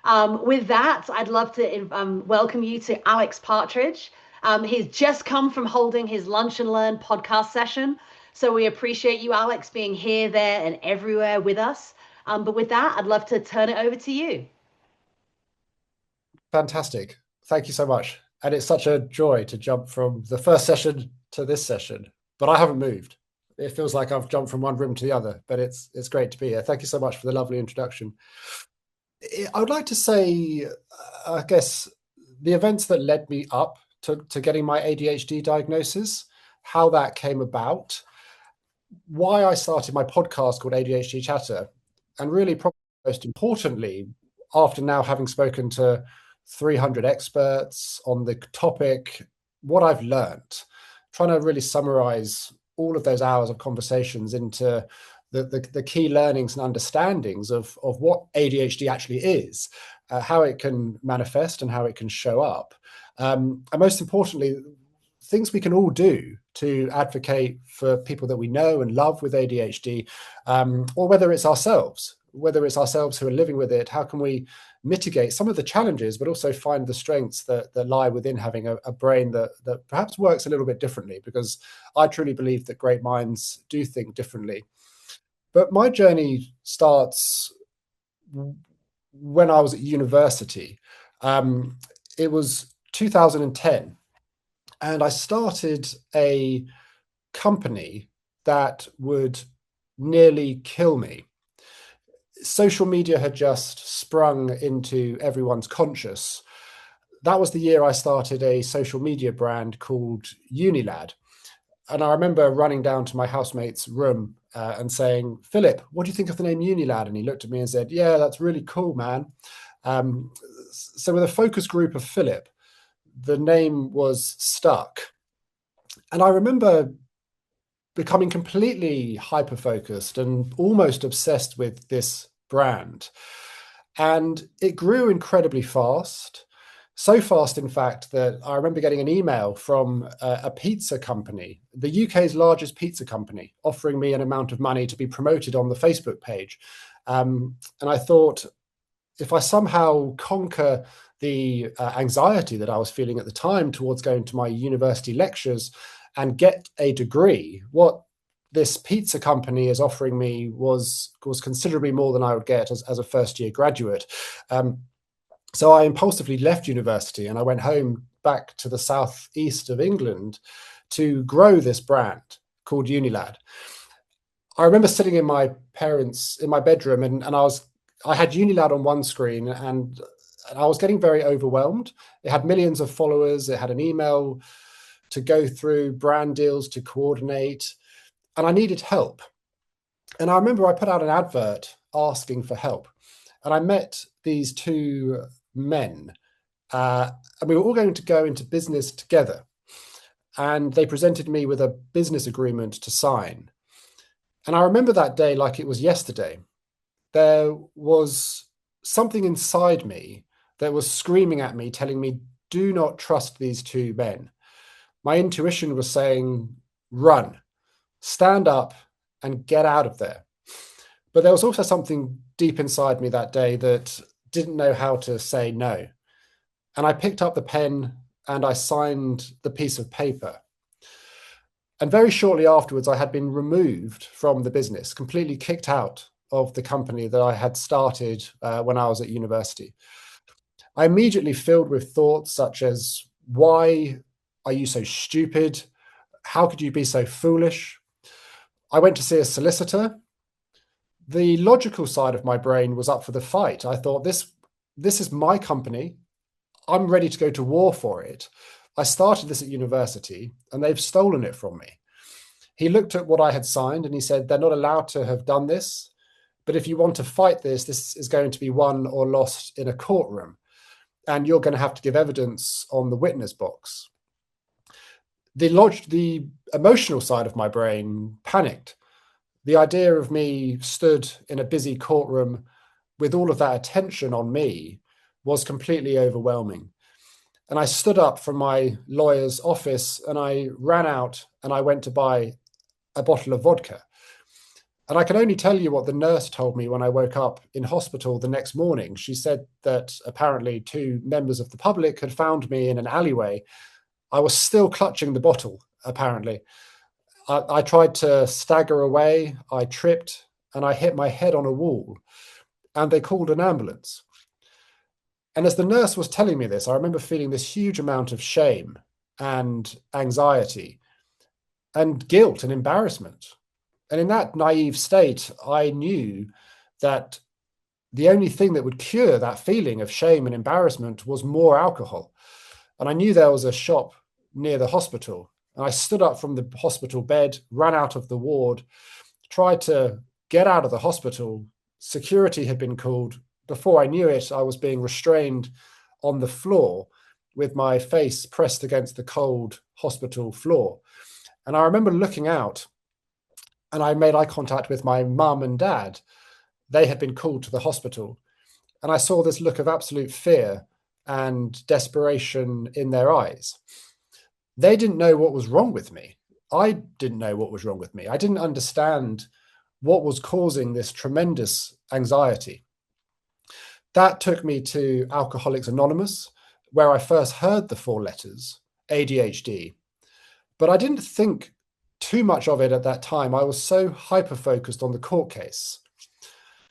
With that, I'd love to welcome you to Alex Partridge. He's just come from holding his Lunch and Learn podcast session. So we appreciate you, Alex, being here, there, and everywhere with us. But with that, I'd love to turn it over to you. Fantastic. Thank you so much. And it's such a joy to jump from the first session to this session, but I haven't moved. It feels like I've jumped from one room to the other, but it's great to be here. Thank you so much for the lovely introduction. I would like to say, I guess, the events that led me up to getting my ADHD diagnosis, how that came about, why I started my podcast called ADHD Chatter, and really, probably most importantly, after now having spoken to 300 experts on the topic, what I've learned, trying to really summarize all of those hours of conversations into the key learnings and understandings of what ADHD actually is, how it can manifest and how it can show up. And most importantly, things we can all do to advocate for people that we know and love with ADHD, or whether it's ourselves who are living with it. How can we mitigate some of the challenges, but also find the strengths that lie within having a brain that perhaps works a little bit differently? Because I truly believe that great minds do think differently. But my journey starts when I was at university. It was 2010, and I started a company that would nearly kill me. Social media had just sprung into everyone's conscious. That was the year I started a social media brand called Unilad. And I remember running down to my housemate's room and saying, "Philip, what do you think of the name Unilad?" And he looked at me and said, "Yeah, that's really cool, man." So with a focus group of Philip, the name was stuck. And I remember becoming completely hyper-focused and almost obsessed with this brand. And it grew incredibly fast. So fast, in fact, that I remember getting an email from a pizza company, the UK's largest pizza company, offering me an amount of money to be promoted on the Facebook page. And I thought, if I somehow conquer the anxiety that I was feeling at the time towards going to my university lectures and get a degree, what this pizza company is offering me was considerably more than I would get as a first year graduate. So I impulsively left university and I went home back to the southeast of England to grow this brand called Unilad. I remember sitting in my bedroom, and I had Unilad on one screen, and I was getting very overwhelmed. It had millions of followers. It had an email to go through, brand deals to coordinate, and I needed help. And I remember I put out an advert asking for help, and I met these two men, and we were all going to go into business together. And they presented me with a business agreement to sign. And I remember that day like it was yesterday. There was something inside me that was screaming at me, telling me, "Do not trust these two men." My intuition was saying, "Run, stand up and get out of there." But there was also something deep inside me that day that didn't know how to say no. And I picked up the pen and I signed the piece of paper. And very shortly afterwards, I had been removed from the business, completely kicked out of the company that I had started when I was at university. I immediately filled with thoughts such as, "Why are you so stupid? How could you be so foolish?" I went to see a solicitor. The logical side of my brain was up for the fight. I thought, this is my company. I'm ready to go to war for it. I started this at university and they've stolen it from me. He looked at what I had signed and he said, "They're not allowed to have done this. But if you want to fight this is going to be won or lost in a courtroom. And you're going to have to give evidence on the witness box." The emotional side of my brain panicked. The idea of me stood in a busy courtroom with all of that attention on me was completely overwhelming. And I stood up from my lawyer's office and I ran out and I went to buy a bottle of vodka. And I can only tell you what the nurse told me when I woke up in hospital the next morning. She said that apparently two members of the public had found me in an alleyway. I was still clutching the bottle, apparently. I tried to stagger away, I tripped, and I hit my head on a wall, and they called an ambulance. And as the nurse was telling me this, I remember feeling this huge amount of shame and anxiety and guilt and embarrassment. And in that naive state, I knew that the only thing that would cure that feeling of shame and embarrassment was more alcohol. And I knew there was a shop near the hospital. And I stood up from the hospital bed, ran out of the ward, tried to get out of the hospital. Security had been called. Before I knew it, I was being restrained on the floor with my face pressed against the cold hospital floor. And I remember looking out, and I made eye contact with my mum and dad. They had been called to the hospital. And I saw this look of absolute fear and desperation in their eyes. They didn't know what was wrong with me. I didn't know what was wrong with me. I didn't understand what was causing this tremendous anxiety. That took me to Alcoholics Anonymous, where I first heard the four letters, ADHD. But I didn't think too much of it at that time. I was so hyper-focused on the court case.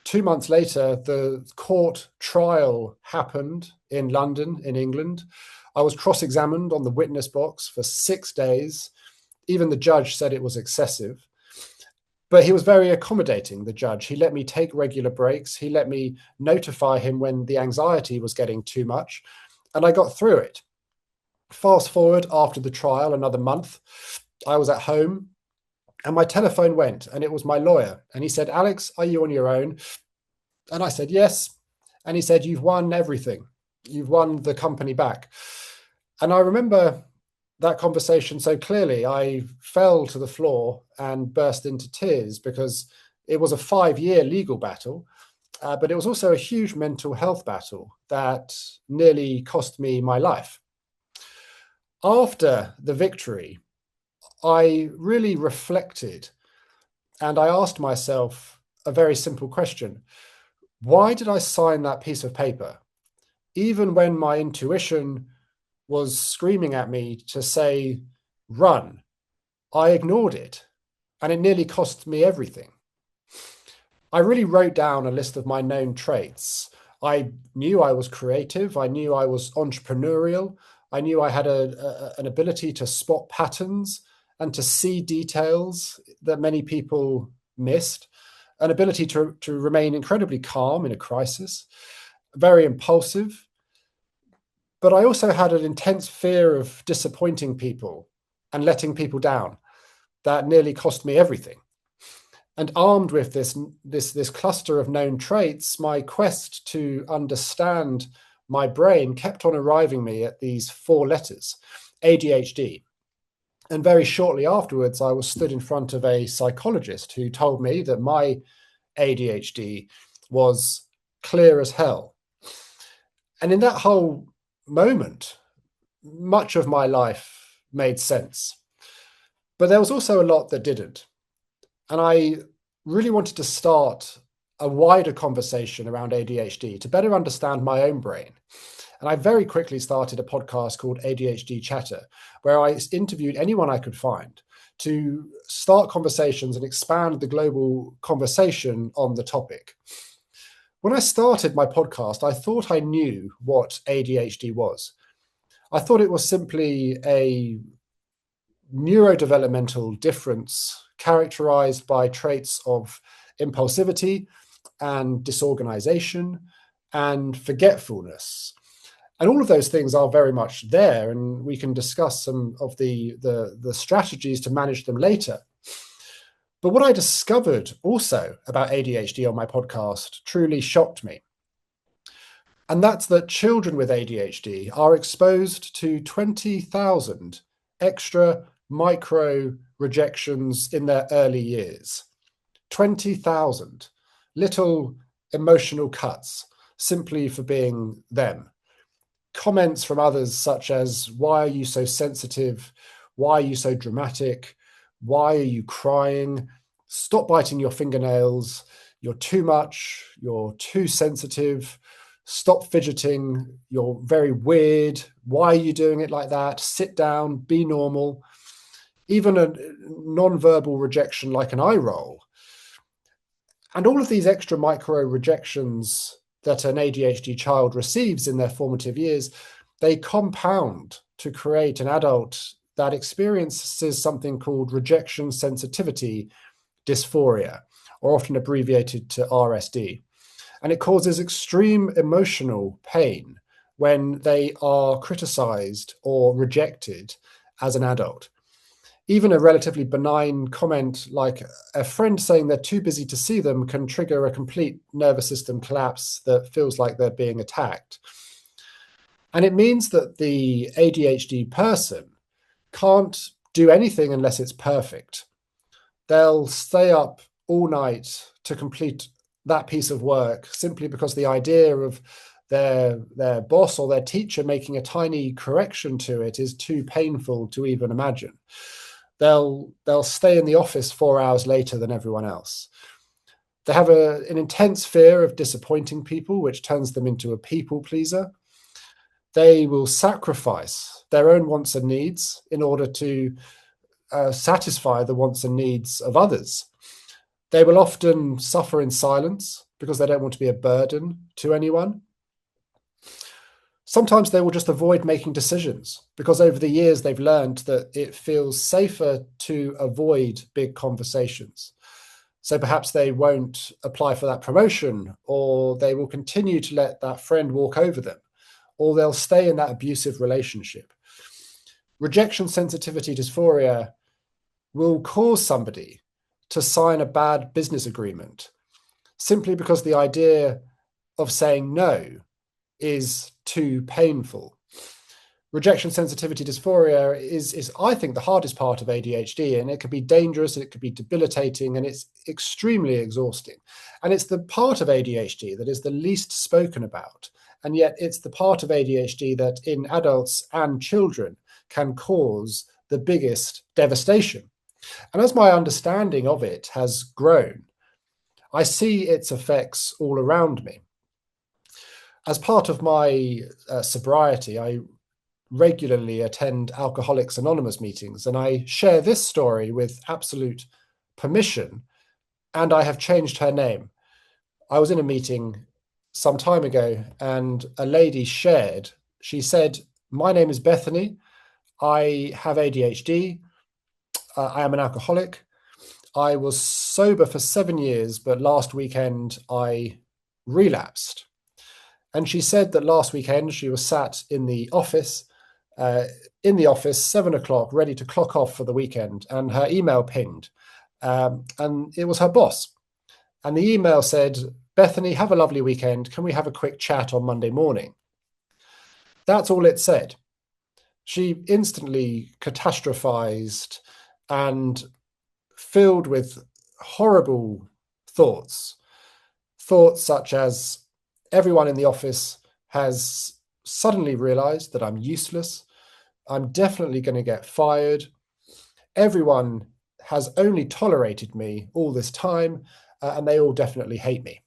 2 months later, the court trial happened in London, in England. I was cross-examined on the witness box for 6 days. Even the judge said it was excessive. But he was very accommodating, the judge. He let me take regular breaks. He let me notify him when the anxiety was getting too much. And I got through it. Fast forward after the trial, another month, I was at home and my telephone went, and it was my lawyer. And he said, "Alex, are you on your own?" And I said, "Yes." And he said, "You've won everything. You've won the company back." And I remember that conversation so clearly. I fell to the floor and burst into tears because it was a 5-year legal battle, but it was also a huge mental health battle that nearly cost me my life. After the victory, I really reflected and I asked myself a very simple question. Why did I sign that piece of paper? Even when my intuition was screaming at me to say, run, I ignored it, and it nearly cost me everything. I really wrote down a list of my known traits. I knew I was creative. I knew I was entrepreneurial. I knew I had an ability to spot patterns and to see details that many people missed, an ability to remain incredibly calm in a crisis, very impulsive. But I also had an intense fear of disappointing people and letting people down that nearly cost me everything. And armed with this cluster of known traits, my quest to understand my brain kept on arriving me at these 4 letters, ADHD. And very shortly afterwards, I was stood in front of a psychologist who told me that my ADHD was clear as hell. And in that whole moment, much of my life made sense. But there was also a lot that didn't. And I really wanted to start a wider conversation around ADHD to better understand my own brain. And I very quickly started a podcast called ADHD Chatter, where I interviewed anyone I could find to start conversations and expand the global conversation on the topic. When I started my podcast, I thought I knew what ADHD was. I thought it was simply a neurodevelopmental difference characterized by traits of impulsivity and disorganization and forgetfulness. And all of those things are very much there, and we can discuss some of the strategies to manage them later. But what I discovered also about ADHD on my podcast truly shocked me. And that's that children with ADHD are exposed to 20,000 extra micro rejections in their early years. 20,000 little emotional cuts simply for being them. Comments from others such as, "Why are you so sensitive? Why are you so dramatic? Why are you crying?" Stop biting your fingernails. You're too much. You're too sensitive. Stop fidgeting. You're very weird. Why are you doing it like that? Sit down. Be normal. Even a non-verbal rejection like an eye roll. And all of these extra micro rejections that an ADHD child receives in their formative years, they compound to create an adult that experiences something called rejection sensitivity dysphoria, or often abbreviated to RSD. And it causes extreme emotional pain when they are criticized or rejected as an adult. Even a relatively benign comment like a friend saying they're too busy to see them can trigger a complete nervous system collapse that feels like they're being attacked. And it means that the ADHD person can't do anything unless it's perfect. They'll stay up all night to complete that piece of work simply because the idea of their boss or their teacher making a tiny correction to it is too painful to even imagine. They'll stay in the office 4 hours later than everyone else. They have an intense fear of disappointing people, which turns them into a people pleaser. They will sacrifice their own wants and needs in order to satisfy the wants and needs of others. They will often suffer in silence because they don't want to be a burden to anyone. Sometimes they will just avoid making decisions because over the years they've learned that it feels safer to avoid big conversations. So perhaps they won't apply for that promotion, or they will continue to let that friend walk over them, or they'll stay in that abusive relationship. Rejection sensitivity dysphoria will cause somebody to sign a bad business agreement simply because the idea of saying no is too painful. Rejection sensitivity dysphoria is, I think, the hardest part of ADHD, and it can be dangerous, and it can be debilitating, and it's extremely exhausting. And it's the part of ADHD that is the least spoken about, and yet it's the part of ADHD that in adults and children can cause the biggest devastation. And as my understanding of it has grown, I see its effects all around me. As part of my sobriety, I regularly attend Alcoholics Anonymous meetings, and I share this story with absolute permission, and I have changed her name. I was in a meeting some time ago, and a lady shared, she said, "My name is Bethany. I have ADHD. I am an alcoholic. I was sober for 7 years, but last weekend I relapsed." And she said that last weekend she was sat in the office, 7 o'clock, ready to clock off for the weekend, and her email pinged, and it was her boss. And the email said, "Bethany, have a lovely weekend. Can we have a quick chat on Monday morning?" That's all it said. She instantly catastrophized and filled with horrible thoughts such as, everyone in the office has suddenly realized that I'm useless. I'm definitely going to get fired. Everyone has only tolerated me all this time, and they all definitely hate me.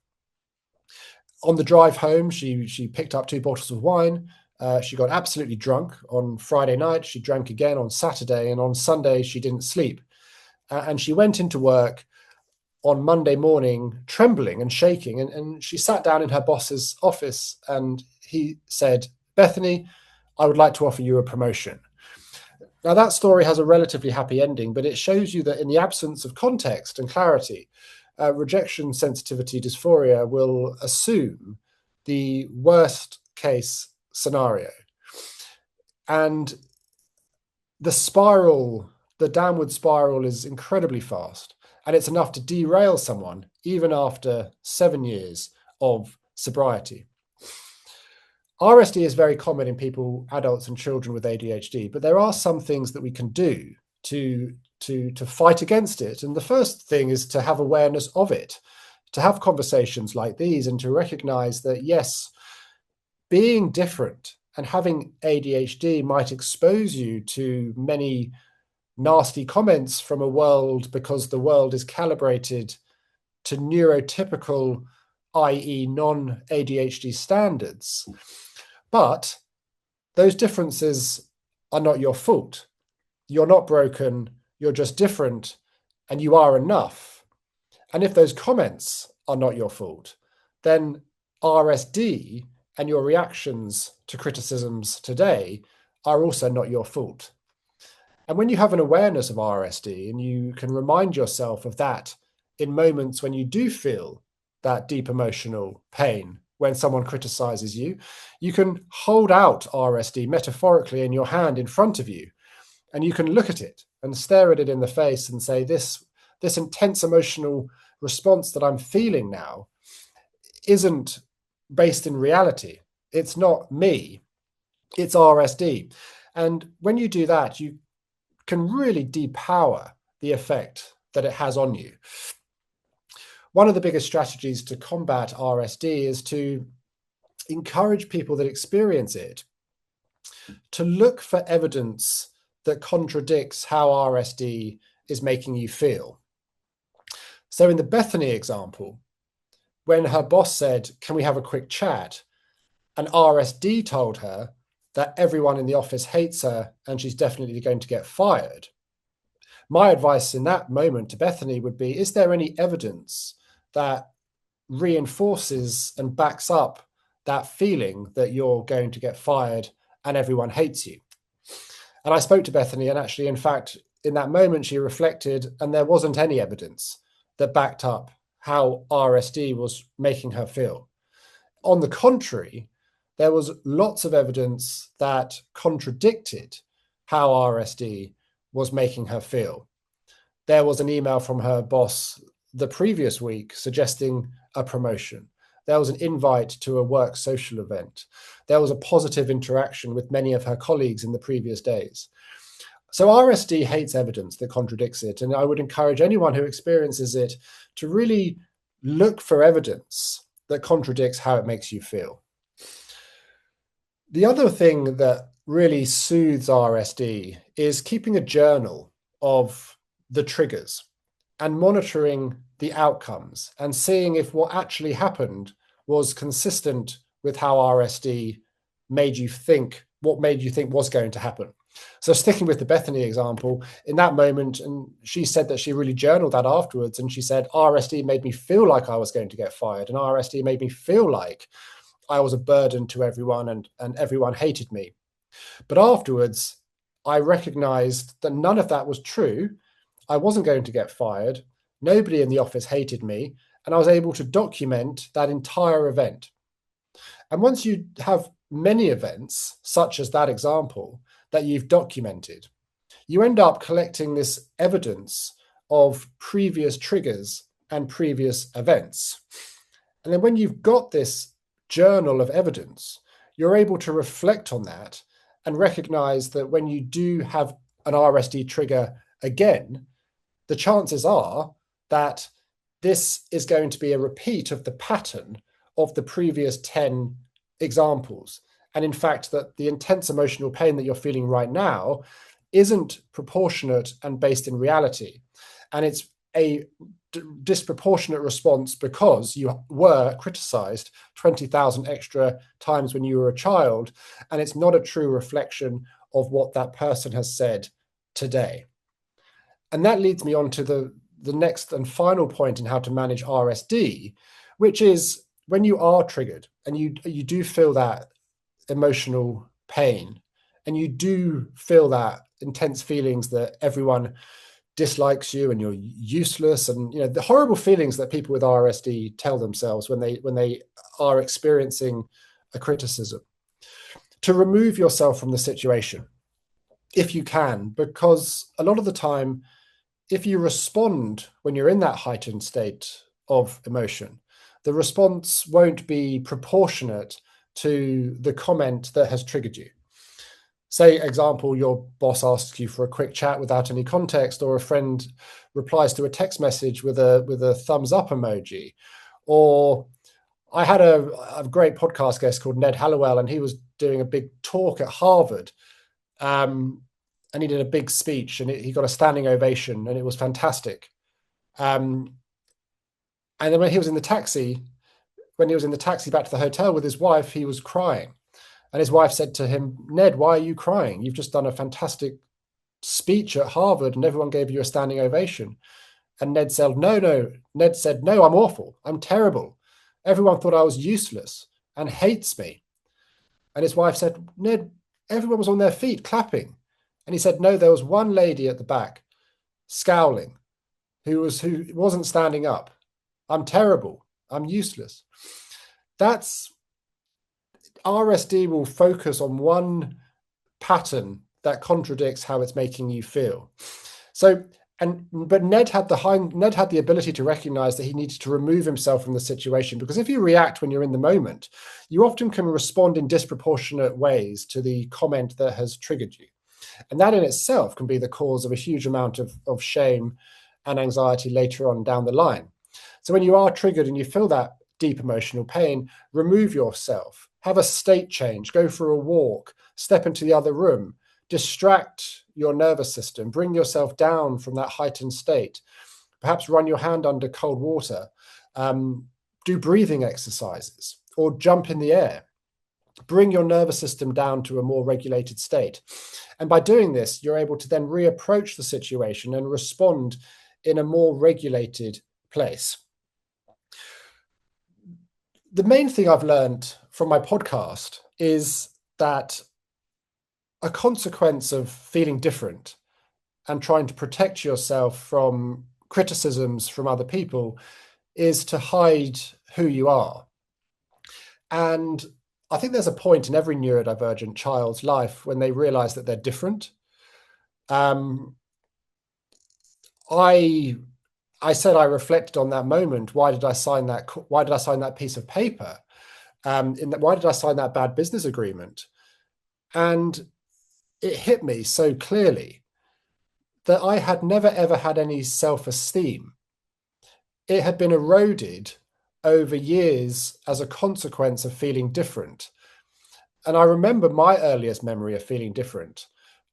On the drive home, she picked up 2 bottles of wine. She got absolutely drunk on Friday night. She drank again on Saturday, and on Sunday she didn't sleep. And she went into work on Monday morning trembling and shaking, and she sat down in her boss's office, and he said, "Bethany, I would like to offer you a promotion." Now, that story has a relatively happy ending, but it shows you that in the absence of context and clarity, rejection sensitivity dysphoria will assume the worst case scenario. And the downward spiral is incredibly fast, and it's enough to derail someone even after 7 years of sobriety. RSD is very common in people, adults and children with ADHD, but there are some things that we can do to fight against it. And the first thing is to have awareness of it, to have conversations like these, and to recognize that, yes, being different and having ADHD might expose you to many nasty comments from a world because the world is calibrated to neurotypical, i.e., non-ADHD standards. But those differences are not your fault. You're not broken, you're just different, and you are enough. And if those comments are not your fault, then RSD and your reactions to criticisms today are also not your fault. And when you have an awareness of RSD and you can remind yourself of that in moments when you do feel that deep emotional pain, when someone criticizes you, you can hold out RSD metaphorically in your hand in front of you, and you can look at it and stare at it in the face and say, this intense emotional response that I'm feeling now isn't based in reality. It's not me, it's RSD. And when you do that, you can really depower the effect that it has on you. One of the biggest strategies to combat RSD is to encourage people that experience it to look for evidence that contradicts how RSD is making you feel. So in the Bethany example, when her boss said, "Can we have a quick chat?" and RSD told her that everyone in the office hates her and she's definitely going to get fired. My advice in that moment to Bethany would be, is there any evidence that reinforces and backs up that feeling that you're going to get fired and everyone hates you? And I spoke to Bethany, and actually, in fact, in that moment, she reflected, and there wasn't any evidence that backed up how RSD was making her feel. On the contrary, there was lots of evidence that contradicted how RSD was making her feel. There was an email from her boss the previous week suggesting a promotion. There was an invite to a work social event. There was a positive interaction with many of her colleagues in the previous days. So RSD hates evidence that contradicts it. And I would encourage anyone who experiences it to really look for evidence that contradicts how it makes you feel. The other thing that really soothes RSD is keeping a journal of the triggers and monitoring the outcomes and seeing if what actually happened was consistent with how RSD made you think, what made you think was going to happen. So sticking with the Bethany example, in that moment, and she said that she really journaled that afterwards, and she said, RSD made me feel like I was going to get fired, and RSD made me feel like I was a burden to everyone and everyone hated me. But afterwards, I recognized that none of that was true. I wasn't going to get fired. Nobody in the office hated me. And I was able to document that entire event. And once you have many events, such as that example, that you've documented, you end up collecting this evidence of previous triggers and previous events. And then when you've got this journal of evidence, you're able to reflect on that and recognize that when you do have an RSD trigger again, the chances are that this is going to be a repeat of the pattern of the previous 10 examples. And in fact, that the intense emotional pain that you're feeling right now isn't proportionate and based in reality. And it's a disproportionate response because you were criticized 20,000 extra times when you were a child, and it's not a true reflection of what that person has said today. And that leads me on to the next and final point in how to manage RSD, which is when you are triggered and you do feel that emotional pain and you do feel that intense feelings that everyone dislikes you and you're useless, and the horrible feelings that people with RSD tell themselves when they are experiencing a criticism, to remove yourself from the situation if you can, because a lot of the time, if you respond when you're in that heightened state of emotion, the response won't be proportionate to the comment that has triggered you. Say, example, your boss asks you for a quick chat without any context, or a friend replies to a text message with a thumbs up emoji. Or I had a great podcast guest called Ned Hallowell, and he was doing a big talk at Harvard. And and he did a big speech, and he got a standing ovation, and it was fantastic. And then when he was in the taxi back to the hotel with his wife, he was crying. And his wife said to him, "Ned, why are you crying? You've just done a fantastic speech at Harvard and everyone gave you a standing ovation." And Ned said, no. Ned said, "No, I'm awful. I'm terrible. Everyone thought I was useless and hates me." And his wife said, "Ned, everyone was on their feet clapping." And he said, "No, there was one lady at the back scowling who wasn't standing up. I'm terrible. I'm useless." That's RSD will focus on one pattern that contradicts how it's making you feel. But Ned had the ability to recognize that he needed to remove himself from the situation, because if you react when you're in the moment, you often can respond in disproportionate ways to the comment that has triggered you. And that in itself can be the cause of a huge amount of shame and anxiety later on down the line. So when you are triggered and you feel that deep emotional pain, remove yourself, have a state change, go for a walk, step into the other room, distract your nervous system, bring yourself down from that heightened state, perhaps run your hand under cold water, do breathing exercises, or jump in the air. Bring your nervous system down to a more regulated state. And by doing this, you're able to then reapproach the situation and respond in a more regulated place. The main thing I've learned from my podcast is that a consequence of feeling different and trying to protect yourself from criticisms from other people is to hide who you are. And I think there's a point in every neurodivergent child's life when they realize that they're different. I said I reflected on that moment. Why did I sign that piece of paper? Why did I sign that bad business agreement? And it hit me so clearly that I had never, ever had any self-esteem. It had been eroded over years as a consequence of feeling different. And I remember my earliest memory of feeling different.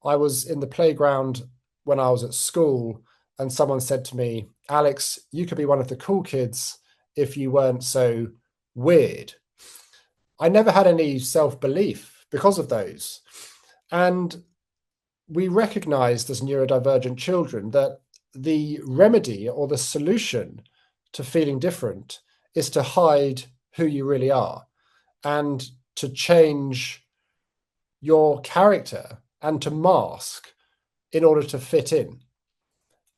I was in the playground when I was at school, and someone said to me, "Alex, you could be one of the cool kids if you weren't so weird." I never had any self-belief because of those. And we recognized as neurodivergent children that the remedy or the solution to feeling different is to hide who you really are and to change your character and to mask in order to fit in.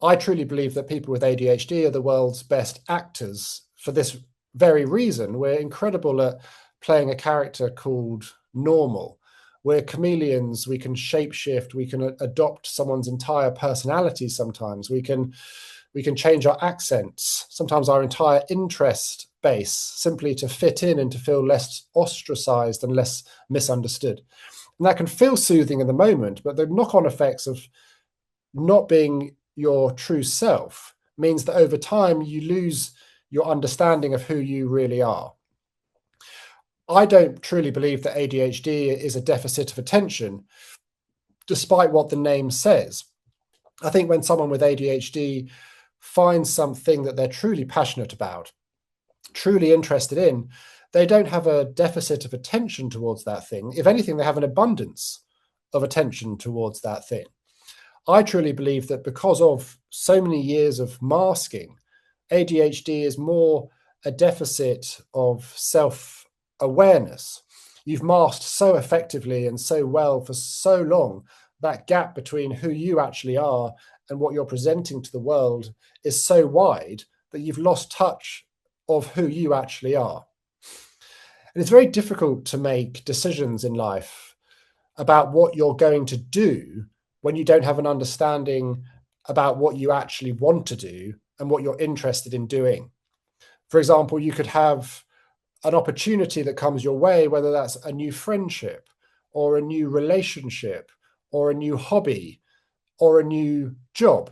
I truly believe that people with ADHD are the world's best actors for this very reason. We're incredible at playing a character called normal. We're chameleons. We can shapeshift. We can adopt someone's entire personality sometimes. We can change our accents, sometimes our entire interest base, simply to fit in and to feel less ostracized and less misunderstood. And that can feel soothing in the moment, but the knock-on effects of not being your true self means that over time you lose your understanding of who you really are. I don't truly believe that ADHD is a deficit of attention, despite what the name says. I think when someone with ADHD finds something that they're truly passionate about, truly interested in, they don't have a deficit of attention towards that thing. If anything, they have an abundance of attention towards that thing. I truly believe that because of so many years of masking, ADHD is more a deficit of self-awareness. You've masked so effectively and so well for so long. That gap between who you actually are and what you're presenting to the world is so wide that you've lost touch of who you actually are. And it's very difficult to make decisions in life about what you're going to do when you don't have an understanding about what you actually want to do and what you're interested in doing. For example, you could have an opportunity that comes your way, whether that's a new friendship or a new relationship or a new hobby or a new job.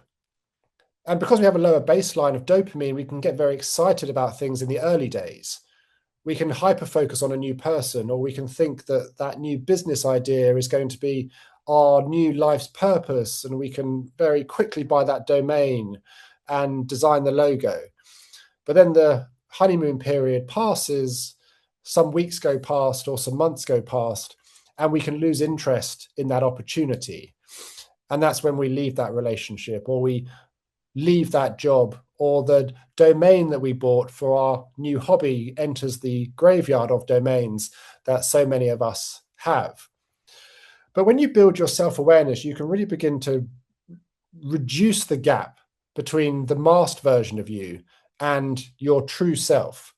And because we have a lower baseline of dopamine, we can get very excited about things in the early days. We can hyper-focus on a new person, or we can think that that new business idea is going to be our new life's purpose, and we can very quickly buy that domain and design the logo. But then the honeymoon period passes, some weeks go past or some months go past, and we can lose interest in that opportunity. And that's when we leave that relationship, or we leave that job, or the domain that we bought for our new hobby enters the graveyard of domains that so many of us have. But when you build your self-awareness, you can really begin to reduce the gap between the masked version of you and your true self.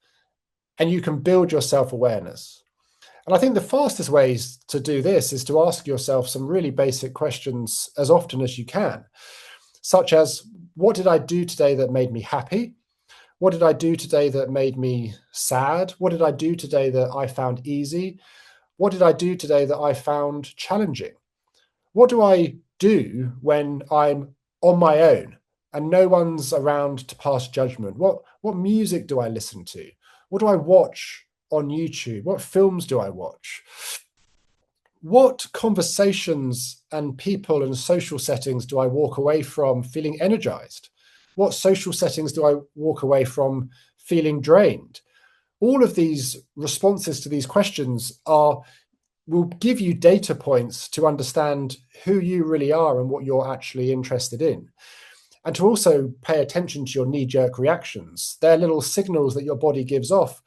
And you can build your self-awareness. And I think the fastest ways to do this is to ask yourself some really basic questions as often as you can, such as, what did I do today that made me happy? What did I do today that made me sad? What did I do today that I found easy? What did I do today that I found challenging? What do I do when I'm on my own and no one's around to pass judgment? What music do I listen to? What do I watch on YouTube? What films do I watch? What conversations and people and social settings do I walk away from feeling energized? What social settings do I walk away from feeling drained? All of these responses to these questions will give you data points to understand who you really are and what you're actually interested in. And to also pay attention to your knee-jerk reactions. They're little signals that your body gives off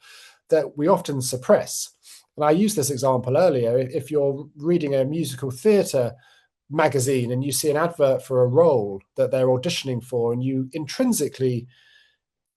that we often suppress. And I used this example earlier. If you're reading a musical theatre magazine and you see an advert for a role that they're auditioning for, and you intrinsically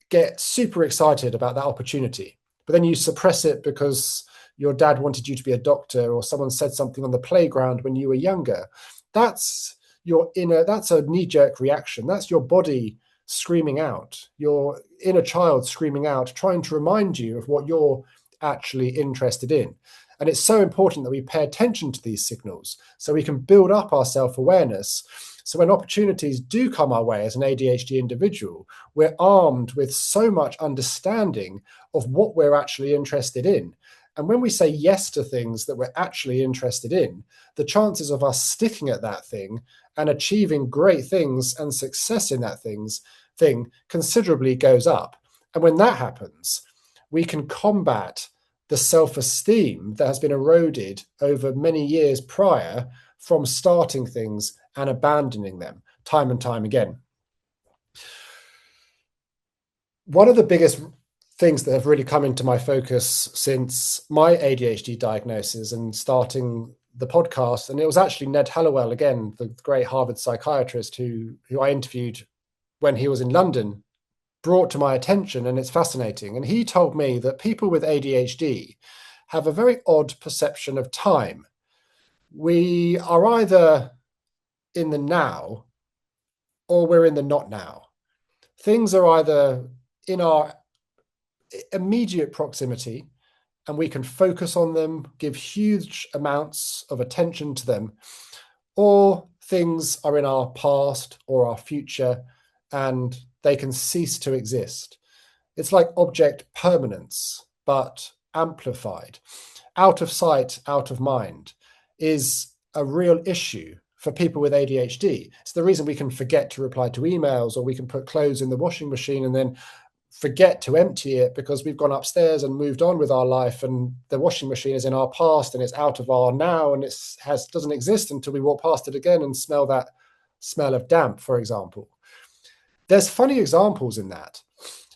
get super excited about that opportunity, but then you suppress it because your dad wanted you to be a doctor, or someone said something on the playground when you were younger, that's a knee-jerk reaction. That's your body screaming out, your inner child screaming out, trying to remind you of what you're actually interested in. And it's so important that we pay attention to these signals so we can build up our self-awareness. So when opportunities do come our way as an ADHD individual, we're armed with so much understanding of what we're actually interested in. And when we say yes to things that we're actually interested in, the chances of us sticking at that thing and achieving great things and success in that thing considerably goes up. And when that happens, we can combat the self-esteem that has been eroded over many years prior from starting things and abandoning them time and time again. One of the biggest things that have really come into my focus since my ADHD diagnosis and starting the podcast, and it was actually Ned Hallowell, again, the great Harvard psychiatrist who I interviewed when he was in London, brought to my attention, and it's fascinating. And he told me that people with ADHD have a very odd perception of time. We are either in the now or we're in the not now. Things are either in our immediate proximity and we can focus on them, give huge amounts of attention to them, or things are in our past or our future and they can cease to exist. It's like object permanence, but amplified. Out of sight, out of mind is a real issue for people with ADHD. It's the reason we can forget to reply to emails, or we can put clothes in the washing machine and then forget to empty it because we've gone upstairs and moved on with our life, and the washing machine is in our past and it's out of our now, and it doesn't exist until we walk past it again and smell that smell of damp, for example. There's funny examples in that.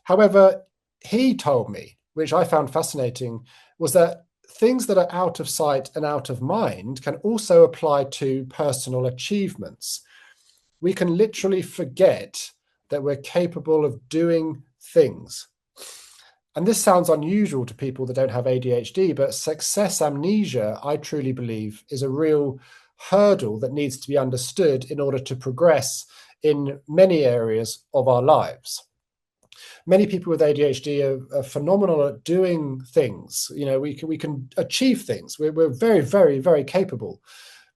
However, he told me, which I found fascinating, was that things that are out of sight and out of mind can also apply to personal achievements. We can literally forget that we're capable of doing things. And this sounds unusual to people that don't have ADHD, but success amnesia, I truly believe, is a real hurdle that needs to be understood in order to progress in many areas of our lives. Many people with ADHD are phenomenal at doing things. You know, we can achieve things. We're very, very, very capable.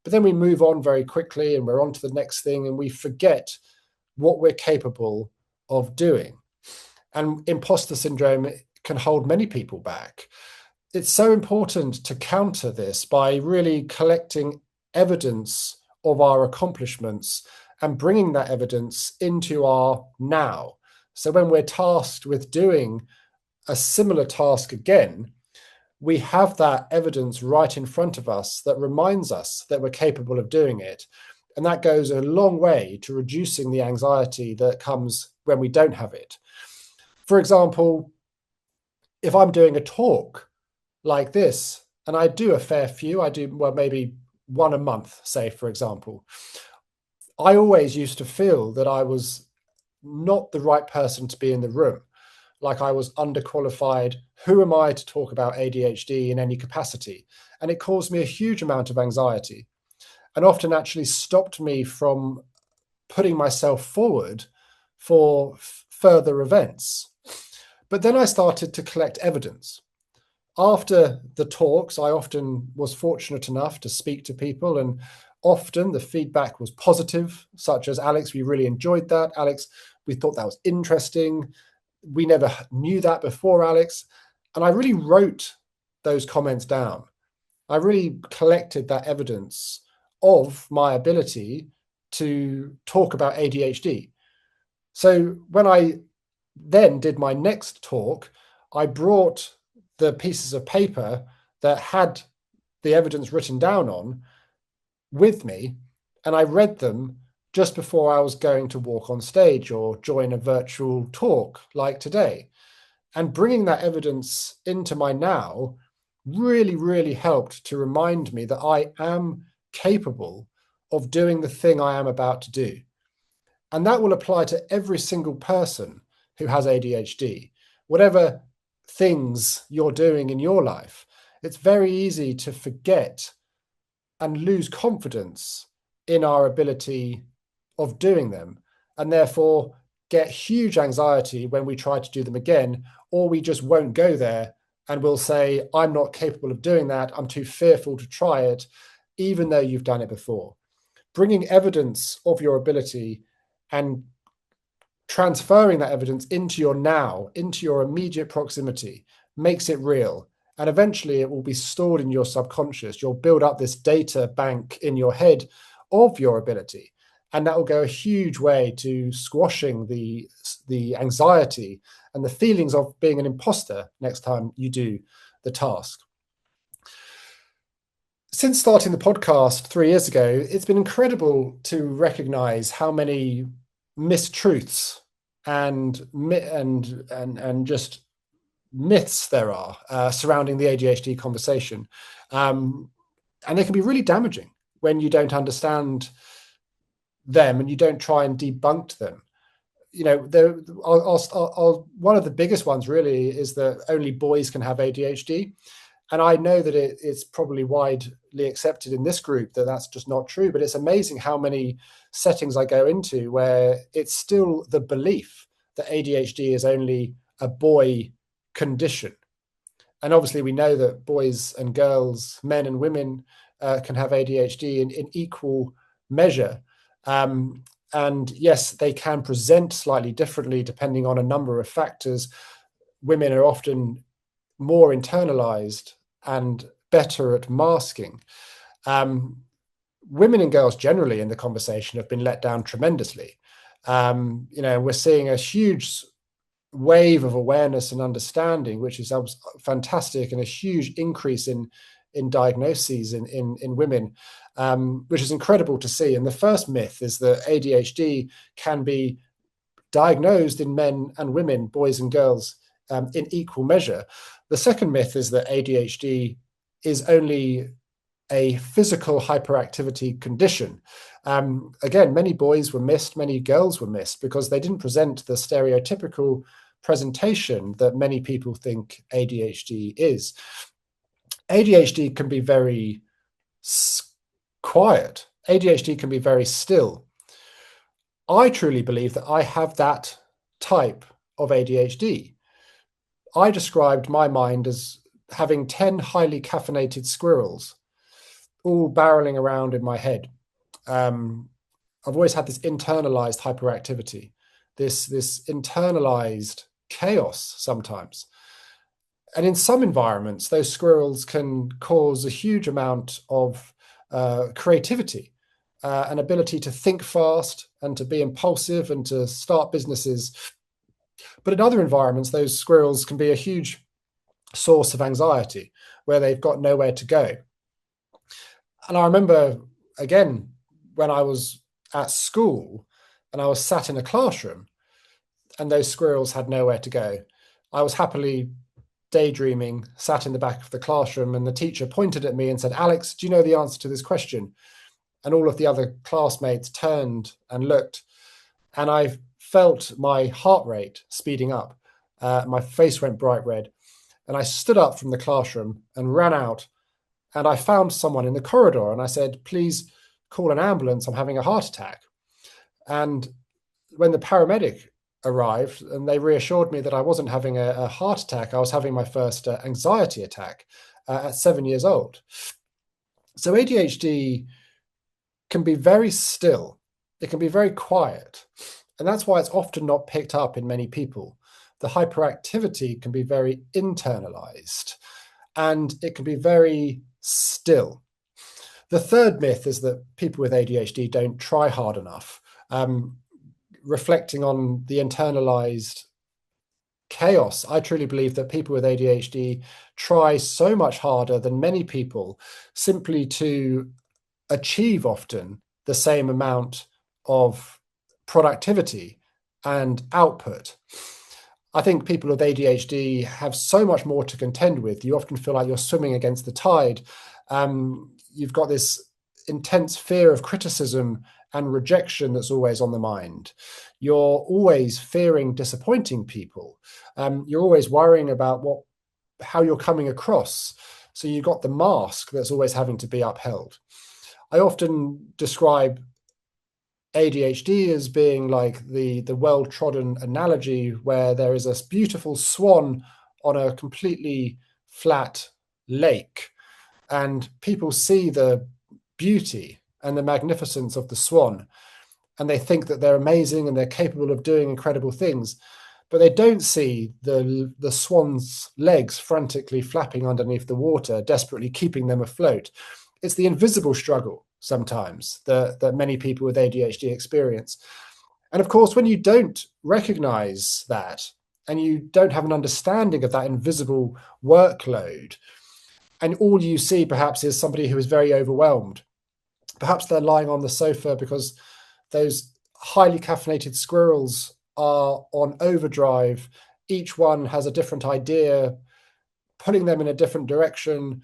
But then we move on very quickly and we're on to the next thing and we forget what we're capable of doing. And imposter syndrome can hold many people back. It's so important to counter this by really collecting evidence of our accomplishments and bringing that evidence into our now. So when we're tasked with doing a similar task again, we have that evidence right in front of us that reminds us that we're capable of doing it. And that goes a long way to reducing the anxiety that comes when we don't have it. For example, if I'm doing a talk like this, and I do a fair few, I do, well, maybe one a month, say, for example, I always used to feel that I was not the right person to be in the room, like I was underqualified. Who am I to talk about ADHD in any capacity? And it caused me a huge amount of anxiety and often actually stopped me from putting myself forward for further events. But then I started to collect evidence. After the talks, I often was fortunate enough to speak to people, and often the feedback was positive, such as, Alex, we really enjoyed that. Alex, we thought that was interesting. We never knew that before, Alex. And I really wrote those comments down. I really collected that evidence of my ability to talk about ADHD. So when I then did my next talk, I brought the pieces of paper that had the evidence written down on with me, and I read them just before I was going to walk on stage or join a virtual talk like today. And bringing that evidence into my now really, really helped to remind me that I am capable of doing the thing I am about to do. And that will apply to every single person who has ADHD. Whatever things you're doing in your life, it's very easy to forget and lose confidence in our ability of doing them, and therefore get huge anxiety when we try to do them again, or we just won't go there and we'll say, I'm not capable of doing that. I'm too fearful to try it, even though you've done it before. Bringing evidence of your ability and transferring that evidence into your now, into your immediate proximity, makes it real. And eventually it will be stored in your subconscious. You'll build up this data bank in your head of your ability. And that will go a huge way to squashing the anxiety and the feelings of being an imposter next time you do the task. Since starting the podcast 3 years ago, it's been incredible to recognize how many mistruths and just myths there are surrounding the ADHD conversation. And they can be really damaging when you don't understand them and you don't try and debunk them. You know, one of the biggest ones really is that only boys can have ADHD. And I know that it's probably widely accepted in this group that that's just not true, but it's amazing how many settings I go into where it's still the belief that ADHD is only a boy condition. And obviously we know that boys and girls, men and women can have ADHD in equal measure. And yes, they can present slightly differently depending on a number of factors. Women are often more internalized and better at masking. Women and girls generally in the conversation have been let down tremendously. We're seeing a huge wave of awareness and understanding, which is fantastic, and a huge increase in diagnoses in women, which is incredible to see. And the first myth is that ADHD can be diagnosed in men and women, boys and girls, in equal measure. The second myth is that ADHD is only a physical hyperactivity condition. Again, many boys were missed, many girls were missed because they didn't present the stereotypical presentation that many people think ADHD is. ADHD can be very quiet. ADHD can be very still. I truly believe that I have that type of ADHD. I described my mind as having 10 highly caffeinated squirrels all barreling around in my head. I've always had this internalized hyperactivity, this internalized chaos sometimes. And in some environments, those squirrels can cause a huge amount of creativity. an ability to think fast and to be impulsive and to start businesses. But in other environments, those squirrels can be a huge source of anxiety where they've got nowhere to go. And I remember, again, when I was at school and I was sat in a classroom and those squirrels had nowhere to go, I was happily daydreaming, sat in the back of the classroom, and the teacher pointed at me and said, "Alex, do you know the answer to this question?" And all of the other classmates turned and looked, and I felt my heart rate speeding up. My face went bright red, and I stood up from the classroom and ran out, and I found someone in the corridor, and I said, "Please call an ambulance, I'm having a heart attack." And when the paramedic arrived and they reassured me that I wasn't having a heart attack, I was having my first anxiety attack at 7 years old. So ADHD can be very still, it can be very quiet, and that's why it's often not picked up in many people. The hyperactivity can be very internalized and it can be very still. The third myth is that people with ADHD don't try hard enough. Reflecting on the internalized chaos, I truly believe that people with ADHD try so much harder than many people simply to achieve often the same amount of productivity and output. I think people with ADHD have so much more to contend with. You often feel like you're swimming against the tide. You've got this intense fear of criticism and rejection that's always on the mind. You're always fearing disappointing people. You're always worrying about how you're coming across. So you've got the mask that's always having to be upheld. I often describe ADHD as being like the well-trodden analogy where there is a beautiful swan on a completely flat lake, and people see the beauty and the magnificence of the swan, and they think that they're amazing and they're capable of doing incredible things, but they don't see the swan's legs frantically flapping underneath the water, desperately keeping them afloat. It's the invisible struggle sometimes that many people with ADHD experience. And of course, when you don't recognize that and you don't have an understanding of that invisible workload, and all you see perhaps is somebody who is very overwhelmed, perhaps they're lying on the sofa because those highly caffeinated squirrels are on overdrive. Each one has a different idea, putting them in a different direction,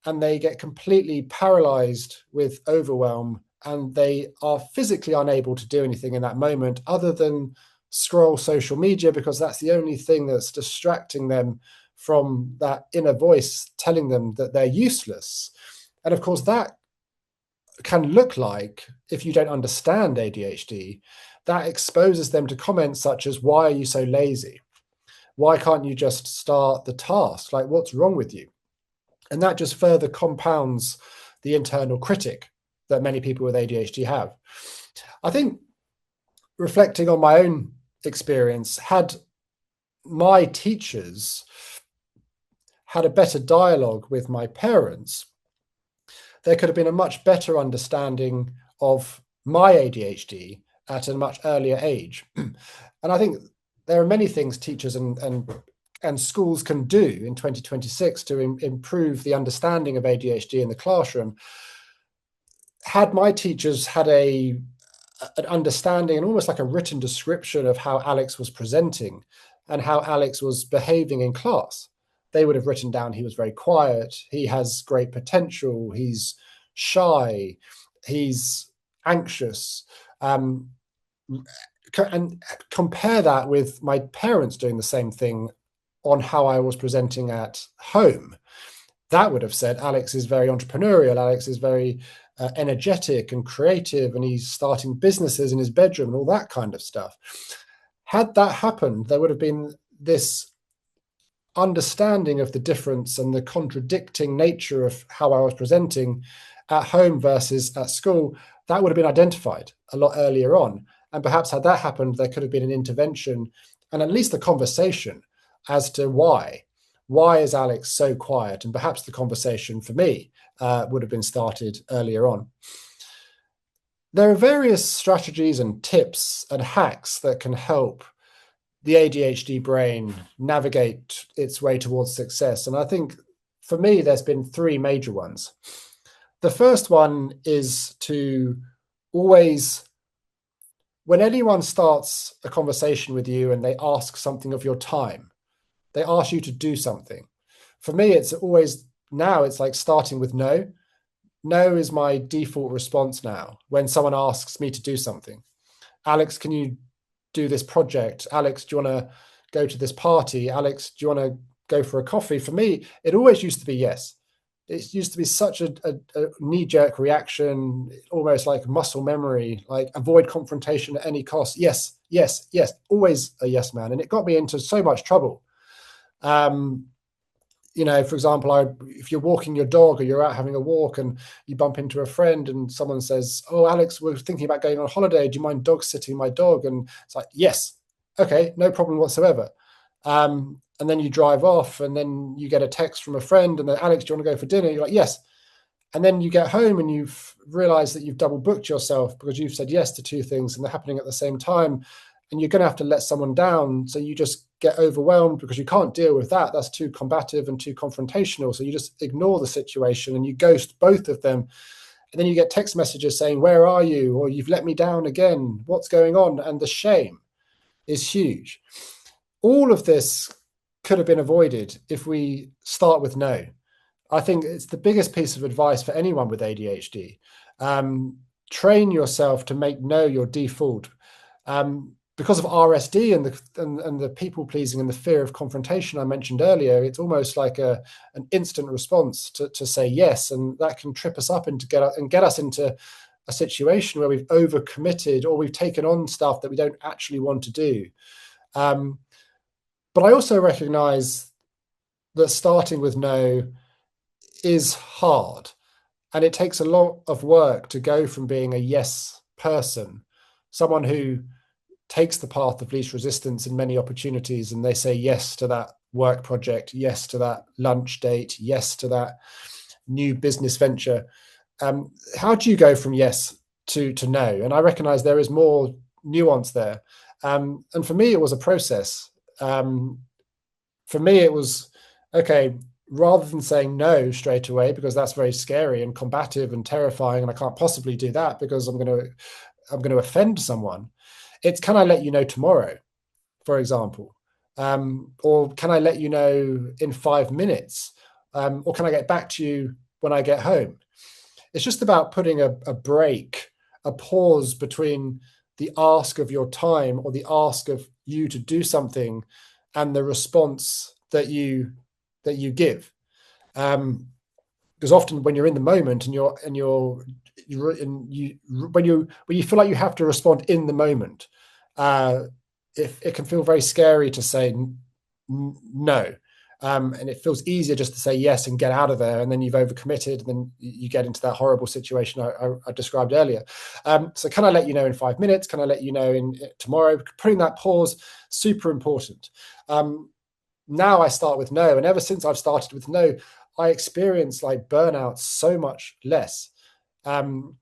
and they get completely paralyzed with overwhelm, and they are physically unable to do anything in that moment other than scroll social media, because that's the only thing that's distracting them from that inner voice telling them that they're useless. And of course, that can look like, if you don't understand ADHD, that exposes them to comments such as, "Why are you so lazy? Why can't you just start the task? Like, what's wrong with you?" And that just further compounds the internal critic that many people with ADHD have. I think, reflecting on my own experience, had my teachers had a better dialogue with my parents, there could have been a much better understanding of my ADHD at a much earlier age. And I think there are many things teachers and schools can do in 2026 to improve the understanding of ADHD in the classroom. Had my teachers had an understanding and almost like a written description of how Alex was presenting and how Alex was behaving in class, they would have written down he was very quiet, he has great potential, he's shy, he's anxious, and compare that with my parents doing the same thing on how I was presenting at home. That would have said Alex is very entrepreneurial, Alex is very energetic and creative, and he's starting businesses in his bedroom and all that kind of stuff. Had that happened, there would have been this understanding of the difference and the contradicting nature of how I was presenting at home versus at school. That would have been identified a lot earlier on. And perhaps had that happened, there could have been an intervention and at least a conversation as to why. Why is Alex so quiet? And perhaps the conversation for me would have been started earlier on. there are various strategies and tips and hacks that can help the ADHD brain navigate its way towards success. And I think for me, there's been three major ones. The first one is to always, when anyone starts a conversation with you and they ask something of your time, they ask you to do something. For me, it's always now, it's like starting with no. No is my default response now when someone asks me to do something. Alex, can you do this project? Alex, do you want to go to this party? Alex, do you want to go for a coffee? For me, it always used to be yes. It used to be such a knee-jerk reaction, almost like muscle memory, like avoid confrontation at any cost. Yes, yes, yes, always a yes man. And it got me into so much trouble. For example, if you're walking your dog or you're out having a walk and you bump into a friend and someone says, "Oh, Alex, we're thinking about going on holiday. Do you mind dog sitting my dog?" And it's like, yes, okay, no problem whatsoever. And then you drive off and then you get a text from a friend and then, "Alex, do you want to go for dinner?" You're like, yes. And then you get home and you've realized that you've double booked yourself because you've said yes to two things and they're happening at the same time. And you're going to have to let someone down. So you just get overwhelmed because you can't deal with that. That's too combative and too confrontational. So you just ignore the situation and you ghost both of them. And then you get text messages saying, "Where are you?" Or "You've let me down again. What's going on?" And the shame is huge. All of this could have been avoided if we start with no. I think it's the biggest piece of advice for anyone with ADHD. Train yourself to make no your default. Because of RSD and the people pleasing and the fear of confrontation I mentioned earlier, it's almost like an instant response to say yes, and that can trip us up and get us into a situation where we've overcommitted or we've taken on stuff that we don't actually want to do. But I also recognize that starting with no is hard, and it takes a lot of work to go from being a yes person, someone who takes the path of least resistance in many opportunities, and they say yes to that work project, yes to that lunch date, yes to that new business venture. How do you go from yes to no? And I recognize there is more nuance there. And for me, it was a process. For me, it was, okay, rather than saying no straight away, because that's very scary and combative and terrifying, and I can't possibly do that because I'm going to offend someone. It's, can I let you know tomorrow, for example? Or can I let you know in 5 minutes? Or can I get back to you when I get home? It's just about putting a break, a pause between the ask of your time or the ask of you to do something and the response that you give. Because often when you're in the moment and when you feel like you have to respond in the moment, it can feel very scary to say no. And it feels easier just to say yes and get out of there, and then you've overcommitted, and then you get into that horrible situation I described earlier. So can I let you know in 5 minutes? Can I let you know in tomorrow? Putting that pause, super important. Now I start with no, and ever since I've started with no, I experience like burnout so much less. Because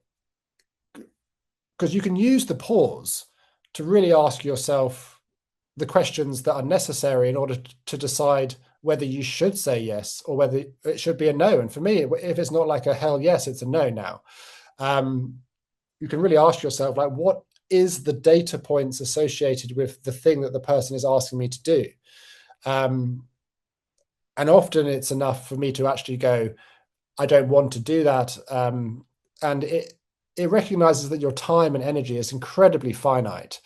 you can use the pause to really ask yourself the questions that are necessary in order to decide whether you should say yes or whether it should be a no. And for me, if it's not like a hell yes, it's a no now. You can really ask yourself, like, what is the data points associated with the thing that the person is asking me to do? And often it's enough for me to actually go, I don't want to do that. And it recognizes that your time and energy is incredibly finite.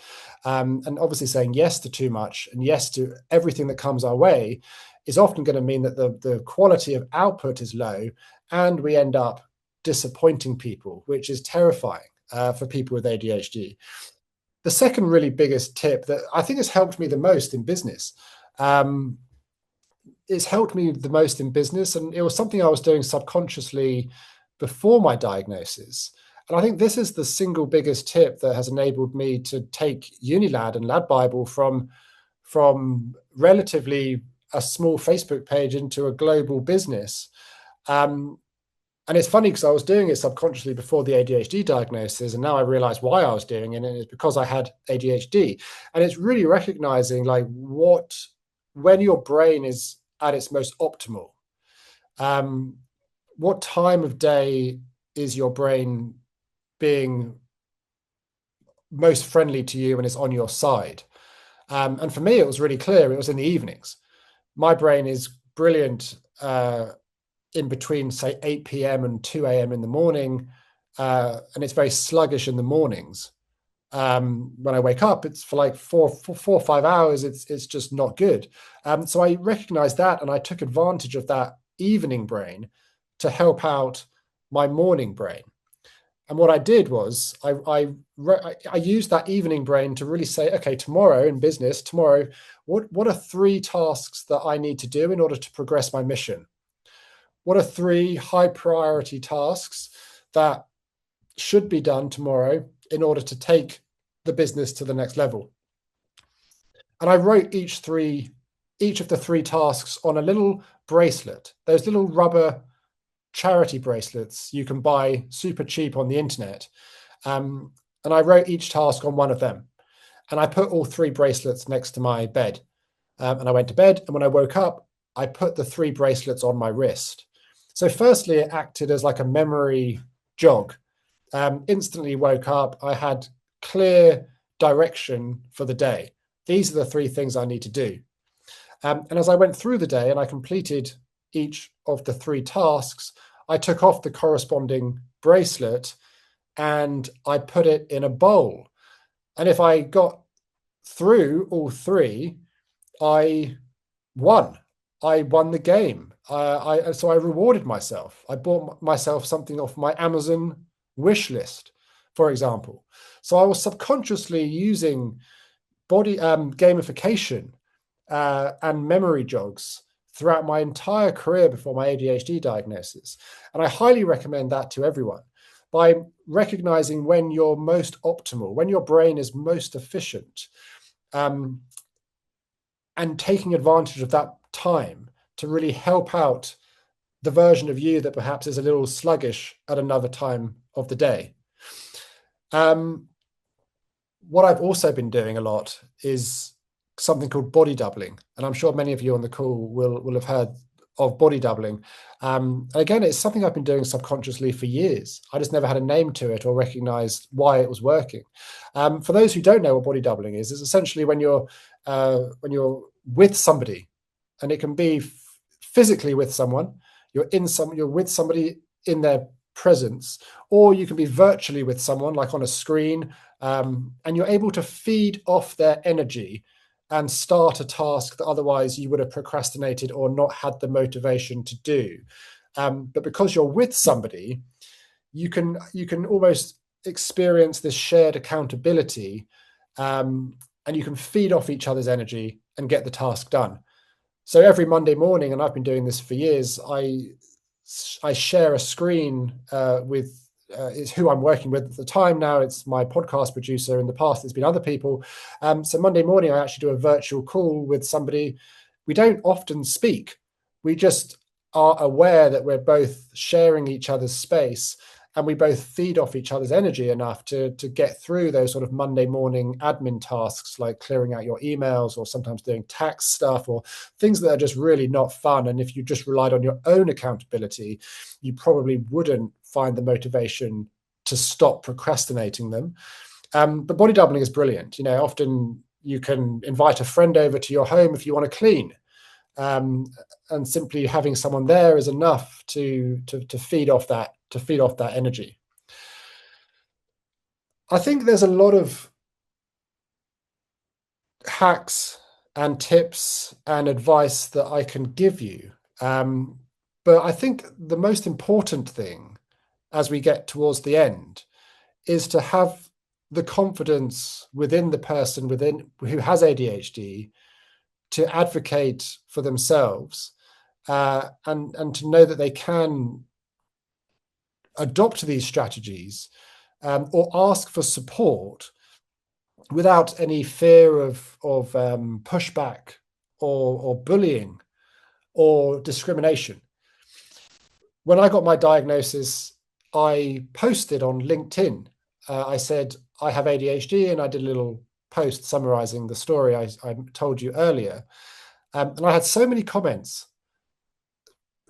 And obviously saying yes to too much and yes to everything that comes our way is often going to mean that the quality of output is low, and we end up disappointing people, which is terrifying for people with ADHD. The second really biggest tip that I think has helped me the most in business, and it was something I was doing subconsciously before my diagnosis. And I think this is the single biggest tip that has enabled me to take Unilad and Lad Bible from relatively a small Facebook page into a global business. And it's funny because I was doing it subconsciously before the ADHD diagnosis, and now I realize why I was doing it, and it's because I had ADHD. And it's really recognizing like when your brain is at its most optimal, um, what time of day is your brain being most friendly to you and is on your side? And for me, it was really clear. It was in the evenings. My brain is brilliant in between, say, 8 p.m. and 2 a.m. in the morning, and it's very sluggish in the mornings. When I wake up, it's for like 4 or 5 hours. It's just not good. So I recognized that, and I took advantage of that evening brain to help out my morning brain. And what I did was I used that evening brain to really say, okay, tomorrow in business, tomorrow, what are 3 tasks that I need to do in order to progress my mission? What are 3 high priority tasks that should be done tomorrow in order to take the business to the next level? And I wrote each of the 3 tasks on a little bracelet, those little rubber charity bracelets you can buy super cheap on the internet. And I wrote each task on one of them. And I put all 3 bracelets next to my bed. And I went to bed. And when I woke up, I put the 3 bracelets on my wrist. So, firstly, it acted as like a memory jog. Instantly woke up, I had clear direction for the day. These are the 3 things I need to do. And as I went through the day and I completed each of the 3 tasks, I took off the corresponding bracelet and I put it in a bowl. And if I got through all 3, I won. I won the game. So I rewarded myself. I bought myself something off my Amazon wish list, for example. So I was subconsciously using body gamification and memory jogs throughout my entire career before my ADHD diagnosis. And I highly recommend that to everyone. By recognizing when you're most optimal, when your brain is most efficient, and taking advantage of that time to really help out the version of you that perhaps is a little sluggish at another time of the day. What I've also been doing a lot is something called body doubling. And I'm sure many of you on the call will have heard of body doubling. And again, it's something I've been doing subconsciously for years. I just never had a name to it or recognized why it was working. For those who don't know what body doubling is, it's essentially when you're with somebody, and it can be physically with someone, you're with somebody in their presence, or you can be virtually with someone, like on a screen, and you're able to feed off their energy and start a task that otherwise you would have procrastinated or not had the motivation to do. But because you're with somebody, you can almost experience this shared accountability, and you can feed off each other's energy and get the task done. So every Monday morning, and I've been doing this for years, I share a screen with is who I'm working with at the time. Now it's my podcast producer. In the past, it's been other people. So Monday morning, I actually do a virtual call with somebody. We don't often speak. We just are aware that we're both sharing each other's space, and we both feed off each other's energy enough to get through those sort of Monday morning admin tasks, like clearing out your emails, or sometimes doing tax stuff, or things that are just really not fun. And if you just relied on your own accountability, you probably wouldn't find the motivation to stop procrastinating them. But body doubling is brilliant. Often you can invite a friend over to your home if you want to clean. And simply having someone there is enough to feed off that energy. I think there's a lot of hacks and tips and advice that I can give you, but I think the most important thing as we get towards the end is to have the confidence within the person who has ADHD to advocate for themselves, and to know that they can adopt these strategies, or ask for support without any fear of pushback or bullying or discrimination. when I got my diagnosis, I posted on LinkedIn. I said, I have ADHD, and I did a little post summarizing the story I told you earlier. And I had so many comments,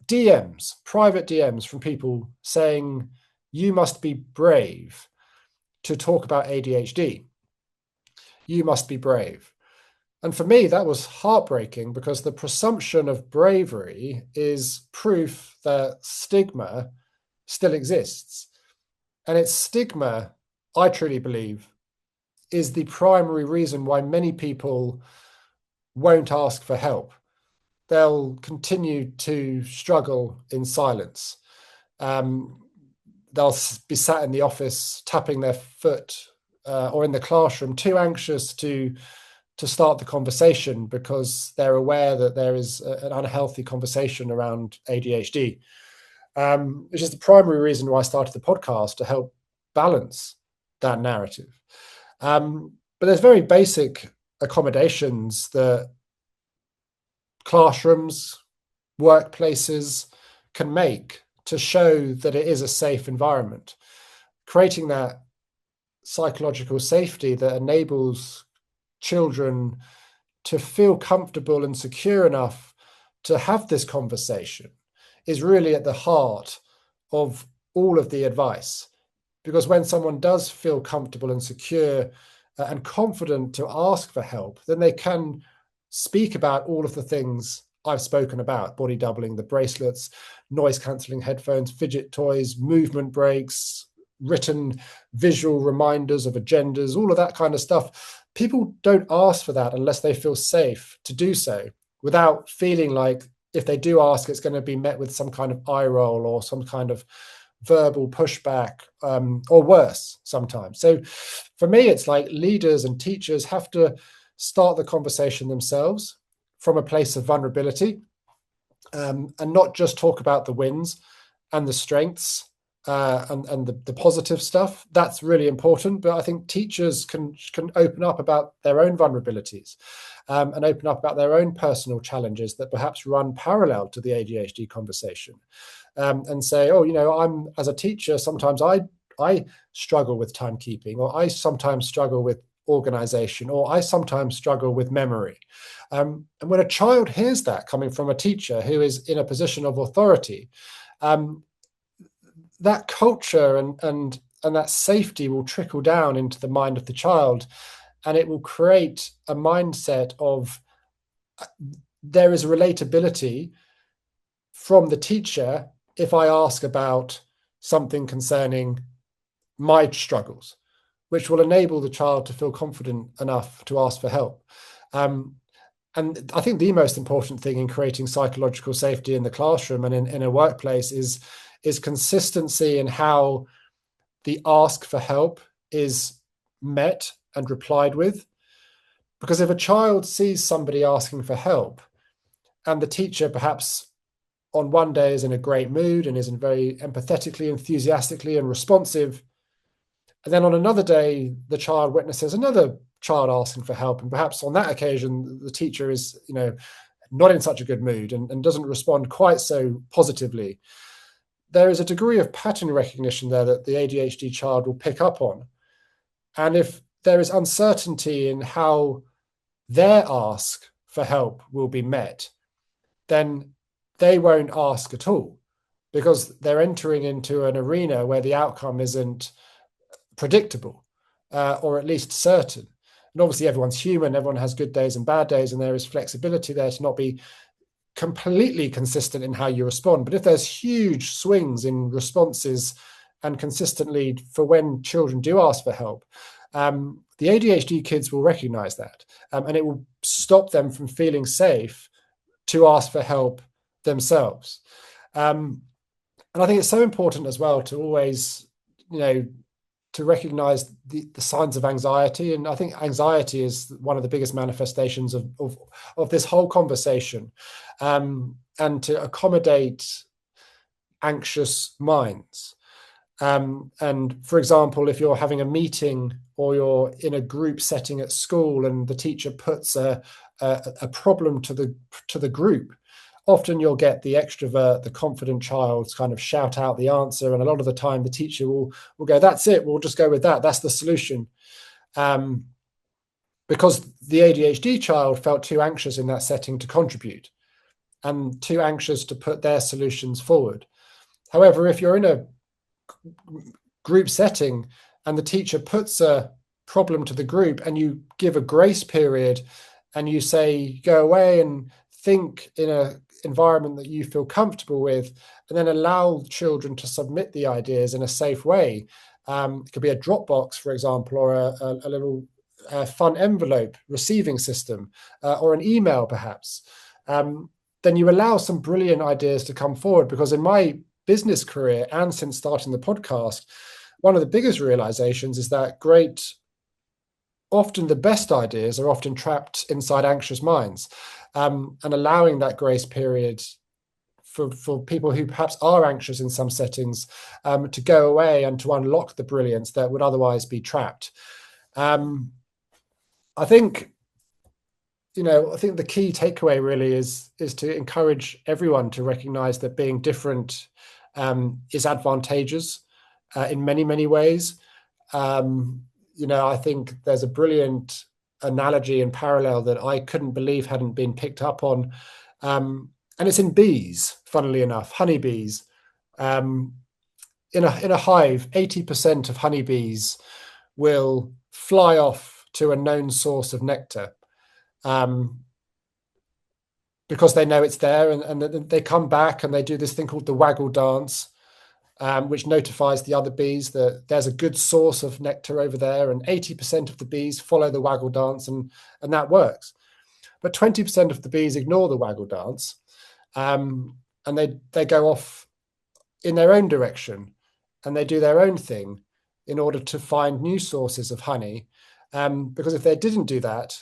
DMs, private DMs from people saying, you must be brave to talk about ADHD. You must be brave. And for me, that was heartbreaking, because the presumption of bravery is proof that stigma still exists. And it's stigma, I truly believe, is the primary reason why many people won't ask for help. They'll continue to struggle in silence. They'll be sat in the office tapping their foot, or in the classroom, too anxious to start the conversation, because they're aware that there is an unhealthy conversation around ADHD, which is the primary reason why I started the podcast, to help balance that narrative. But there's very basic accommodations that classrooms, workplaces can make to show that it is a safe environment, creating that psychological safety that enables children to feel comfortable and secure enough to have this conversation is really at the heart of all of the advice. Because when someone does feel comfortable and secure and confident to ask for help, then they can speak about all of the things I've spoken about: body doubling, the bracelets, noise cancelling headphones, fidget toys, movement breaks, written visual reminders of agendas, all of that kind of stuff. People don't ask for that unless they feel safe to do so, without feeling like if they do ask, it's going to be met with some kind of eye roll or some kind of verbal pushback, or worse sometimes. So for me, it's like leaders and teachers have to start the conversation themselves from a place of vulnerability, and not just talk about the wins and the strengths, and the positive stuff. That's really important. But I think teachers can open up about their own vulnerabilities, and open up about their own personal challenges that perhaps run parallel to the ADHD conversation, and say, oh, I'm, as a teacher, sometimes I struggle with timekeeping, or I sometimes struggle with organization, or I sometimes struggle with memory. And when a child hears that coming from a teacher who is in a position of authority, that culture and that safety will trickle down into the mind of the child, and it will create a mindset of there is relatability from the teacher if I ask about something concerning my struggles, which will enable the child to feel confident enough to ask for help. And I think the most important thing in creating psychological safety in the classroom and in a workplace is consistency in how the ask for help is met and replied with. Because if a child sees somebody asking for help, and the teacher perhaps on one day is in a great mood and is in very empathetically, enthusiastically and responsive, and then on another day, the child witnesses another child asking for help, and perhaps on that occasion, the teacher is, not in such a good mood and doesn't respond quite so positively, there is a degree of pattern recognition there that the ADHD child will pick up on. And if there is uncertainty in how their ask for help will be met, then they won't ask at all, because they're entering into an arena where the outcome isn't predictable, or at least certain. And obviously everyone's human, everyone has good days and bad days, and there is flexibility there to not be completely consistent in how you respond. But if there's huge swings in responses and consistently for when children do ask for help, the ADHD kids will recognize that, and it will stop them from feeling safe to ask for help themselves. And I think it's so important as well to always, to recognize the signs of anxiety. And I think anxiety is one of the biggest manifestations of this whole conversation, and to accommodate anxious minds. And for example, if you're having a meeting or you're in a group setting at school and the teacher puts a problem to the group, often you'll get the extrovert, the confident child kind of shout out the answer. And a lot of the time the teacher will go, that's it, we'll just go with that. That's the solution. Because the ADHD child felt too anxious in that setting to contribute and too anxious to put their solutions forward. However, if you're in a group setting and the teacher puts a problem to the group and you give a grace period and you say, go away and think in an environment that you feel comfortable with, and then allow children to submit the ideas in a safe way. It could be a Dropbox, for example, or a little fun envelope receiving system, or an email perhaps. Then you allow some brilliant ideas to come forward. Because in my business career and since starting the podcast, one of the biggest realizations is that often the best ideas are often trapped inside anxious minds, and allowing that grace period for people who perhaps are anxious in some settings, to go away and to unlock the brilliance that would otherwise be trapped. I think the key takeaway really is to encourage everyone to recognize that being different is advantageous in many, many ways. I think there's a brilliant analogy and parallel that I couldn't believe hadn't been picked up on. And it's in bees, funnily enough, honeybees. In a hive, 80% of honeybees will fly off to a known source of nectar, because they know it's there, and they come back and they do this thing called the waggle dance, which notifies the other bees that there's a good source of nectar over there, and 80% of the bees follow the waggle dance, and that works. But 20% of the bees ignore the waggle dance, and they go off in their own direction, and they do their own thing in order to find new sources of honey, because if they didn't do that,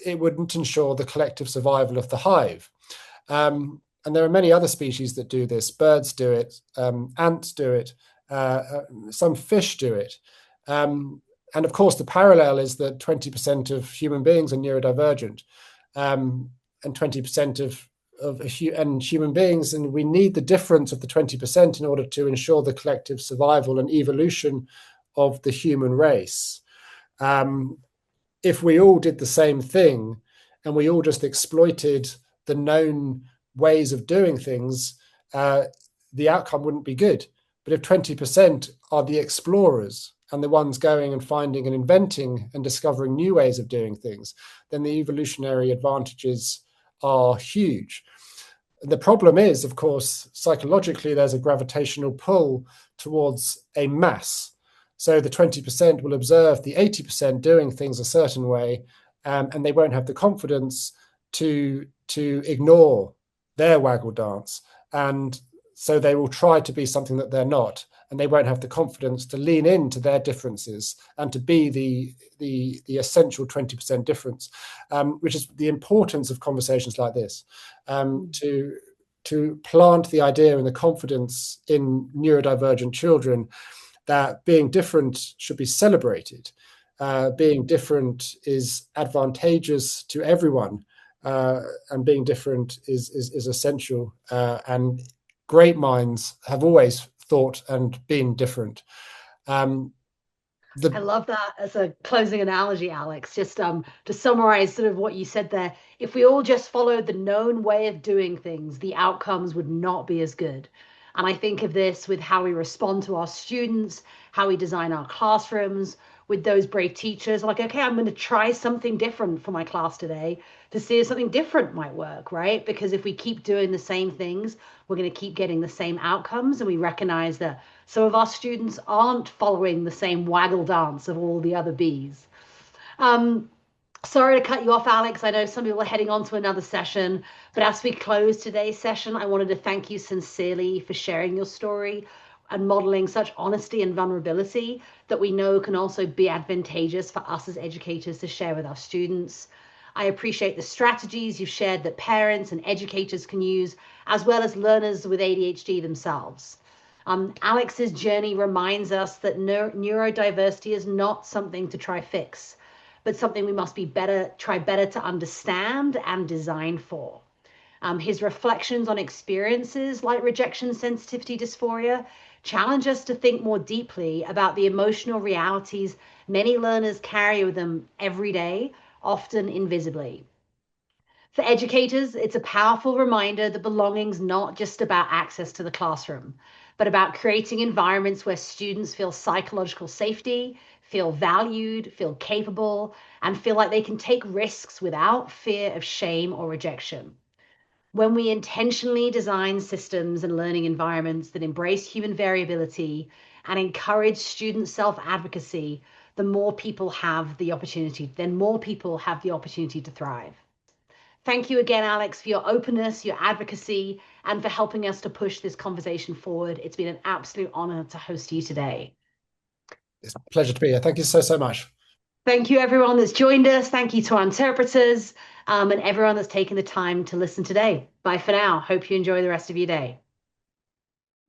it wouldn't ensure the collective survival of the hive. And there are many other species that do this. Birds do it, ants do it, some fish do it. And of course, the parallel is that 20% of human beings are neurodivergent, and 20% of human beings, and we need the difference of the 20% in order to ensure the collective survival and evolution of the human race. If we all did the same thing and we all just exploited the known ways of doing things, the outcome wouldn't be good. But if 20% are the explorers and the ones going and finding and inventing and discovering new ways of doing things, then the evolutionary advantages are huge. The problem is, of course, psychologically, there's a gravitational pull towards a mass. So the 20% will observe the 80% doing things a certain way, and they won't have the confidence to ignore their waggle dance. And so they will try to be something that they're not, and they won't have the confidence to lean into their differences and to be the essential 20% difference, which is the importance of conversations like this, to plant the idea and the confidence in neurodivergent children that being different should be celebrated. Being different is advantageous to everyone, and being different is essential. And great minds have always thought and been different. I love that as a closing analogy, Alex. Just to summarize sort of what you said there, if we all just followed the known way of doing things, the outcomes would not be as good. And I think of this with how we respond to our students, how we design our classrooms, with those brave teachers, like, okay, I'm going to try something different for my class today to see if something different might work, right? Because if we keep doing the same things, we're going to keep getting the same outcomes. And we recognize that some of our students aren't following the same waggle dance of all the other bees. Sorry to cut you off, Alex. I know some people are heading on to another session, but as we close today's session, I wanted to thank you sincerely for sharing your story and modeling such honesty and vulnerability that we know can also be advantageous for us as educators to share with our students. I appreciate the strategies you've shared that parents and educators can use, as well as learners with ADHD themselves. Alex's journey reminds us that neurodiversity is not something to try fix, but something we must try better to understand and design for. His reflections on experiences like rejection sensitivity dysphoria challenge us to think more deeply about the emotional realities many learners carry with them every day, often invisibly. For educators, it's a powerful reminder that belonging's not just about access to the classroom, but about creating environments where students feel psychological safety, feel valued, feel capable, and feel like they can take risks without fear of shame or rejection. When we intentionally design systems and learning environments that embrace human variability and encourage student self-advocacy, then more people have the opportunity to thrive. Thank you again, Alex, for your openness, your advocacy, and for helping us to push this conversation forward. It's been an absolute honor to host you today. It's a pleasure to be here. Thank you so much. Thank you, everyone that's joined us. Thank you to our interpreters and everyone that's taken the time to listen today. Bye for now. Hope you enjoy the rest of your day.